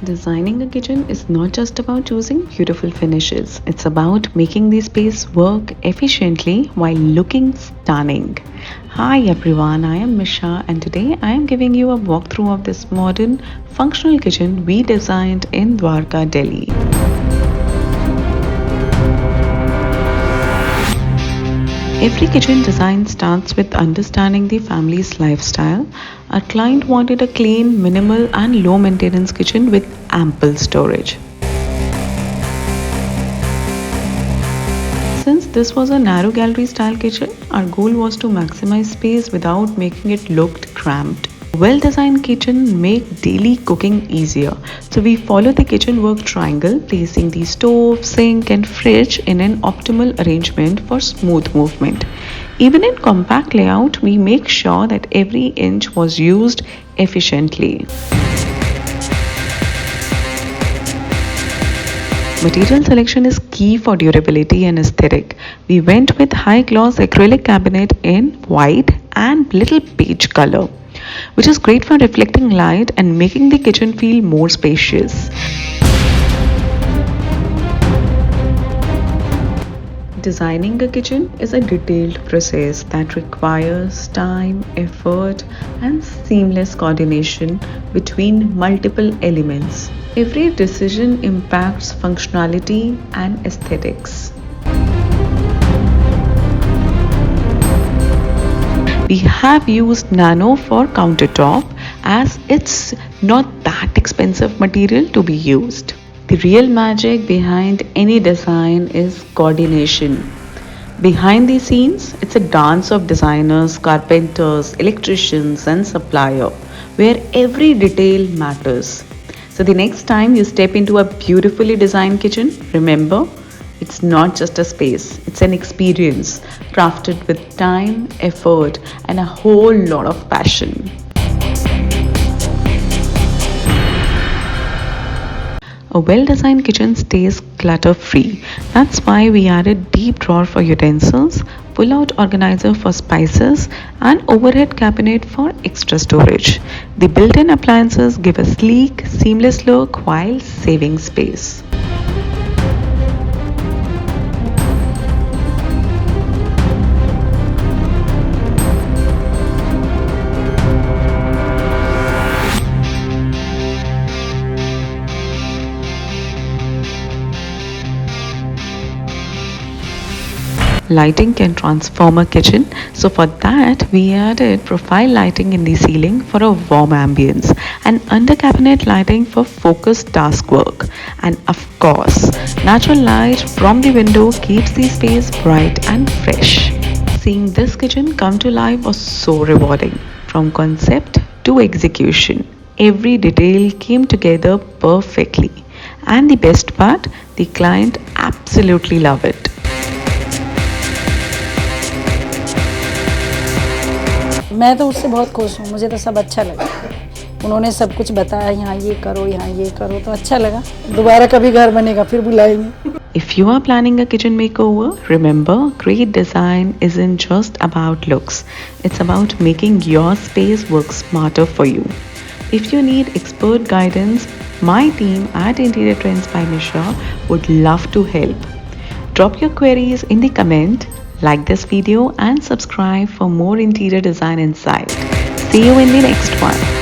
Designing a kitchen is not just about choosing beautiful finishes, it's about making the space work efficiently while looking stunning. Hi everyone, I am Misha and today I am giving you a walkthrough of this modern functional kitchen we designed in Dwarka, Delhi. Every kitchen design starts with understanding the family's lifestyle. Our client wanted a clean, minimal, and low maintenance kitchen with ample storage. Since this was a narrow gallery style kitchen, our goal was to maximize space without making it look cramped. A well-designed kitchen make daily cooking easier. So we follow the kitchen work triangle, placing the stove, sink and fridge in an optimal arrangement for smooth movement. Even in compact layout, we make sure that every inch was used efficiently. Material selection is key for durability and aesthetic. We went with high gloss acrylic cabinet in white and little beige color, which is great for reflecting light and making the kitchen feel more spacious. Designing a kitchen is a detailed process that requires time, effort, and seamless coordination between multiple elements. Every decision impacts functionality and aesthetics. We have used nano for countertop as it's not that expensive material to be used. The real magic behind any design is coordination. Behind the scenes, it's a dance of designers, carpenters, electricians, and supplier, where every detail matters. So the next time you step into a beautifully designed kitchen, remember, it's not just a space, it's an experience crafted with time, effort, and a whole lot of passion. A well-designed kitchen stays clutter-free. That's why we added deep drawer for utensils, pull-out organizer for spices, and overhead cabinet for extra storage. The built-in appliances give a sleek, seamless look while saving space. Lighting can transform a kitchen, so for that we added profile lighting in the ceiling for a warm ambience and under cabinet lighting for focused task work, and of course natural light from the window keeps the space bright and fresh. Seeing this kitchen come to life was so rewarding. From concept to execution, every detail came together perfectly, and the best part, the client absolutely loved it. मैं तो उससे बहुत खुश हूँ, मुझे तो सब अच्छा लगा। उन्होंने सब कुछ बताया, यहाँ ये करो तो अच्छा लगा। दोबारा कभी घर बनेगा फिर बुलाएंगे। If you are planning a kitchen makeover, remember, great design isn't just about looks. It's about making your space work smarter for you. If you need expert guidance, my team at Interior Trends by Misha would love to help. Drop your queries in the comment, like this video and subscribe for more interior design insight. See you in the next one.